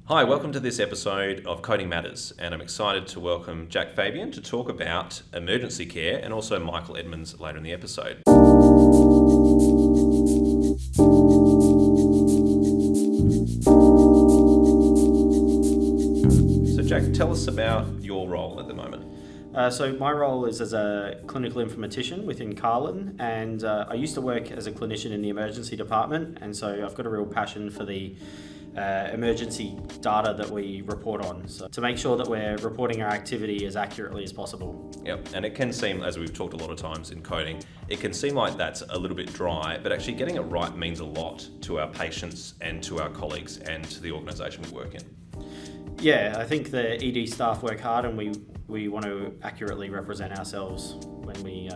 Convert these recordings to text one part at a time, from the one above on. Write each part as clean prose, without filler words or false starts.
Hi, welcome to this episode of Coding Matters, and I'm excited to welcome Jack Fabian to talk about emergency care and also Michael Edmonds later in the episode. So Jack, tell us about your role at the moment. So my role is as a clinical informatician within CALHN, and I used to work as a clinician in the emergency department, and so I've got a real passion for the emergency data that we report on, so to make sure that we're reporting our activity as accurately as possible. Yep, and it can seem, as we've talked a lot of times in coding, it can seem like that's a little bit dry, but actually getting it right means a lot to our patients and to our colleagues and to the organisation we work in. Yeah, I think the ED staff work hard, and we want to accurately represent ourselves when we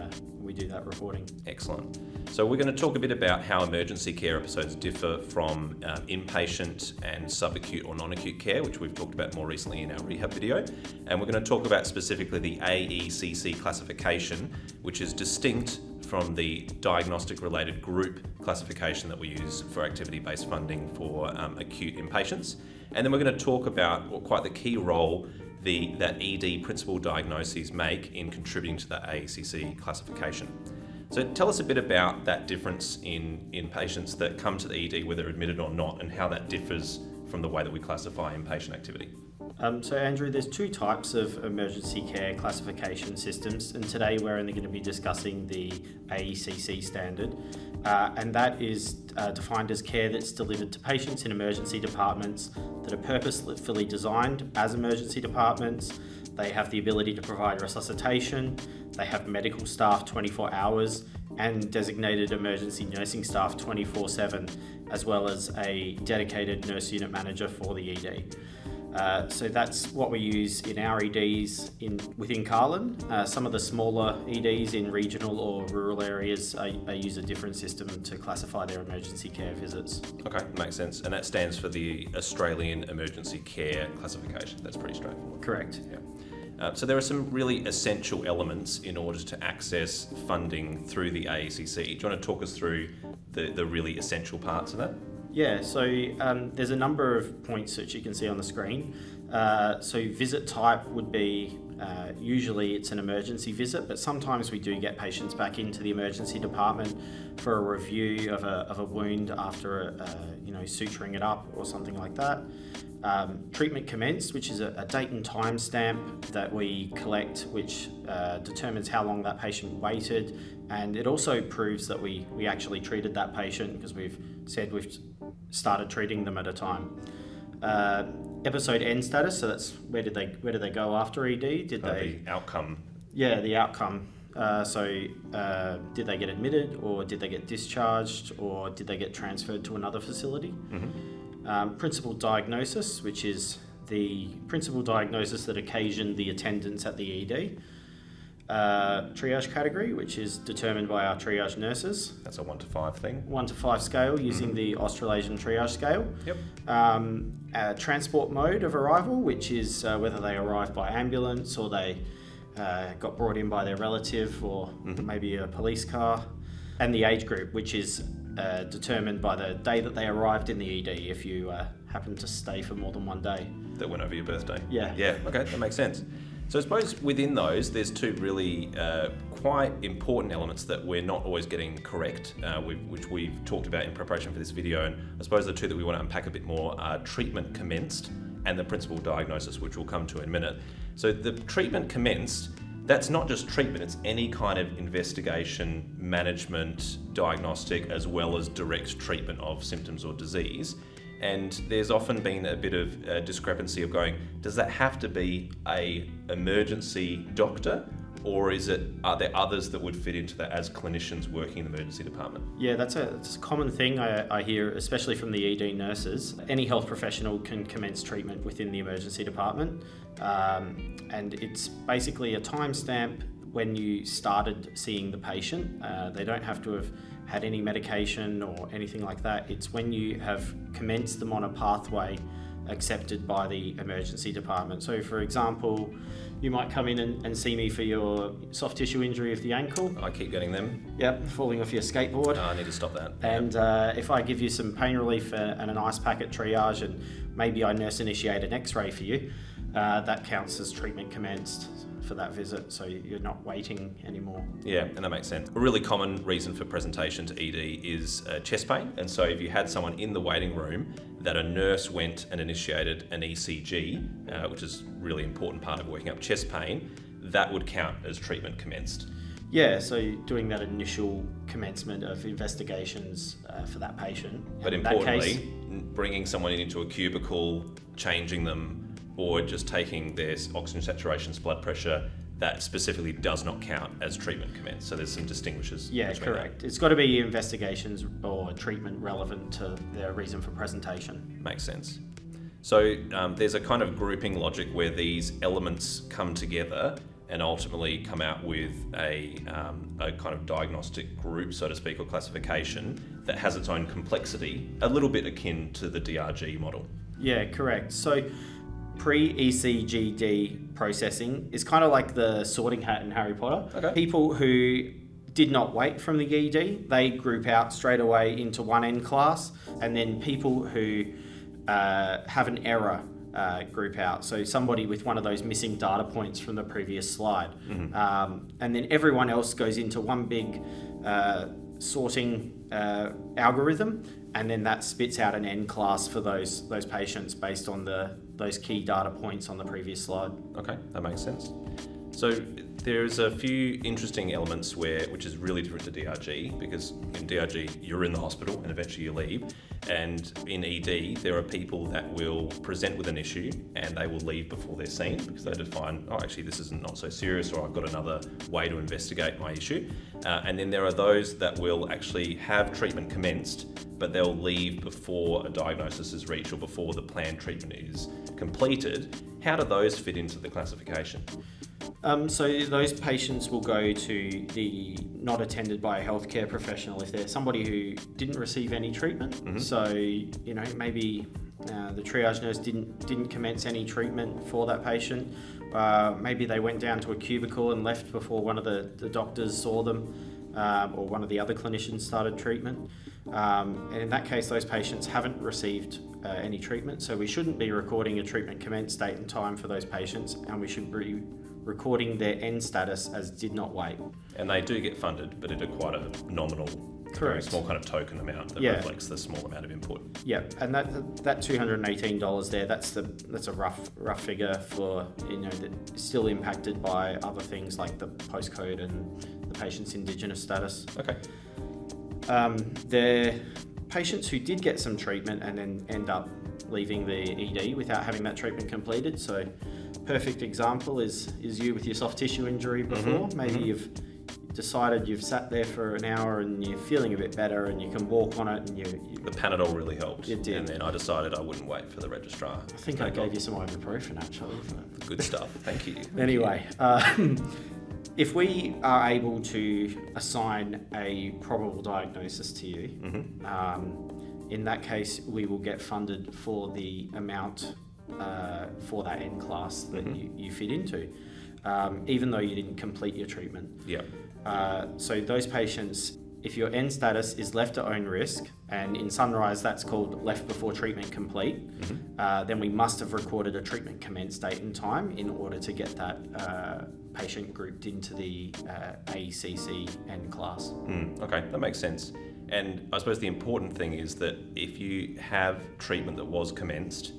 do that reporting. Excellent. So we're going to talk a bit about how emergency care episodes differ from inpatient and subacute or non-acute care, which we've talked about more recently in our rehab video. And we're going to talk about specifically the AECC classification, which is distinct from the diagnostic-related group classification that we use for activity-based funding for acute inpatients. And then we're going to talk about quite the key role that ED principal diagnoses make in contributing to the AECC classification. So tell us a bit about that difference in patients that come to the ED, whether admitted or not, and how that differs from the way that we classify inpatient activity. So Andrew, there's two types of emergency care classification systems, and today we're only going to be discussing the AECC standard, and that is defined as care that's delivered to patients in emergency departments that are purposefully designed as emergency departments. They have the ability to provide resuscitation, they have medical staff 24 hours and designated emergency nursing staff 24/7, as well as a dedicated nurse unit manager for the ED. So that's what we use in our EDs within CALHN. Some of the smaller EDs in regional or rural areas use a different system to classify their emergency care visits. Okay, makes sense. And that stands for the Australian Emergency Care Classification. That's pretty straightforward. Correct. Yeah. So there are some really essential elements in order to access funding through the AECC. Do you want to talk us through the really essential parts of that? Yeah, so there's a number of points that you can see on the screen. So visit type would be, usually it's an emergency visit, but sometimes we do get patients back into the emergency department for a review of a wound after suturing it up or something like that. Treatment commenced, which is a date and time stamp that we collect, which determines how long that patient waited, and it also proves that we actually treated that patient because we've said we've started treating them at a time. Episode end status, so that's where did they go after ED? The outcome. Yeah, the outcome. Did they get admitted, or did they get discharged, or did they get transferred to another facility? Mm-hmm. Principal diagnosis, which is the principal diagnosis that occasioned the attendance at the ED. Triage category, which is determined by our triage nurses. That's a 1 to 5 thing. 1 to 5 scale using the Australasian triage scale. Yep. Transport mode of arrival, which is whether they arrived by ambulance or they got brought in by their relative or maybe a police car. And the age group, which is determined by the day that they arrived in the ED, if you happen to stay for more than one day. That went over your birthday. Yeah. Yeah, okay, that makes sense. So I suppose within those, there's two really quite important elements that we're not always getting correct, which we've talked about in preparation for this video. And I suppose the two that we want to unpack a bit more are treatment commenced and the principal diagnosis, which we'll come to in a minute. So the treatment commenced, that's not just treatment, it's any kind of investigation, management, diagnostic, as well as direct treatment of symptoms or disease. And there's often been a bit of discrepancy of going, does that have to be an emergency doctor, or are there others that would fit into that as clinicians working in the emergency department? Yeah, that's a common thing I hear, especially from the ED nurses. Any health professional can commence treatment within the emergency department, and it's basically a timestamp when you started seeing the patient. They don't have to have had any medication or anything like that. It's when you have commenced them on a pathway accepted by the emergency department. So for example, you might come in and see me for your soft tissue injury of the ankle. I keep getting them. Yep, falling off your skateboard. I need to stop that. And if I give you some pain relief and an ice pack at triage and maybe I nurse initiate an x-ray for you, that counts as treatment commenced for that visit, so you're not waiting anymore. Yeah, and that makes sense. A really common reason for presentation to ED is chest pain, and so if you had someone in the waiting room that a nurse went and initiated an ECG, which is a really important part of working up chest pain, that would count as treatment commenced. Yeah, so doing that initial commencement of investigations for that patient. But importantly, bringing someone into a cubicle, changing them, or just taking their oxygen saturations, blood pressure, that specifically does not count as treatment commenced. So there's some distinguishers. Yeah, correct. It's got to be investigations or treatment relevant to their reason for presentation. Makes sense. So there's a kind of grouping logic where these elements come together and ultimately come out with a kind of diagnostic group, so to speak, or classification that has its own complexity, a little bit akin to the DRG model. Yeah, correct. So pre-ECGD processing is kind of like the sorting hat in Harry Potter. Okay. People who did not wait from the ED, they group out straight away into one N class, and then people who have an error group out. So somebody with one of those missing data points from the previous slide. Mm-hmm. And then everyone else goes into one big sorting algorithm, and then that spits out an N class for those patients based on those key data points on the previous slide. Okay, that makes sense. So there's a few interesting elements which is really different to DRG, because in DRG you're in the hospital and eventually you leave, and in ED there are people that will present with an issue and they will leave before they're seen because they define, oh, actually this is not so serious, or I've got another way to investigate my issue. And then there are those that will actually have treatment commenced, but they'll leave before a diagnosis is reached or before the planned treatment is completed. How do those fit into the classification? So those patients will go to the not attended by a healthcare professional if they're somebody who didn't receive any treatment. Mm-hmm. So, maybe the triage nurse didn't commence any treatment for that patient. Maybe they went down to a cubicle and left before one of the doctors saw them, or one of the other clinicians started treatment. And in that case, those patients haven't received any treatment, so we shouldn't be recording a treatment commence date and time for those patients, and we should be recording their N status as did not wait. And they do get funded, but at quite a nominal, very small kind of token amount that reflects the small amount of input. Yeah, and that $218 there, that's a rough figure for that's still impacted by other things like the postcode and the patient's Indigenous status. Okay. The patients who did get some treatment and then end up leaving the ED without having that treatment completed. So perfect example is you with your soft tissue injury before. Mm-hmm. Maybe you've decided you've sat there for an hour and you're feeling a bit better and you can walk on it, and the Panadol really helped. It did. And then I decided I wouldn't wait for the registrar. I think I gave you some ibuprofen actually. Good stuff. Thank you. Anyway, if we are able to assign a probable diagnosis to you, mm-hmm. In that case, we will get funded for the amount for that N class that mm-hmm. you fit into, even though you didn't complete your treatment. Yeah. So those patients, if your N status is left at own risk, and in Sunrise that's called left before treatment complete, mm-hmm. Then we must have recorded a treatment commence date and time in order to get that patient grouped into the AECC N class. Okay, that makes sense. And I suppose the important thing is that if you have treatment that was commenced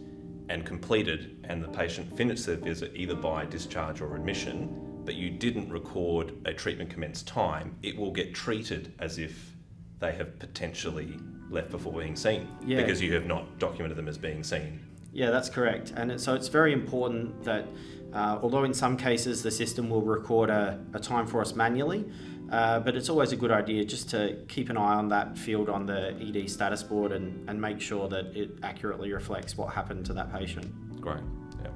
and completed and the patient finished their visit either by discharge or admission, but you didn't record a treatment commenced time, it will get treated as if they have potentially left before being seen, because you have not documented them as being seen. Yeah, that's correct. And so it's very important that although in some cases the system will record a time for us manually, but it's always a good idea just to keep an eye on that field on the ED status board and make sure that it accurately reflects what happened to that patient. Great, yeah.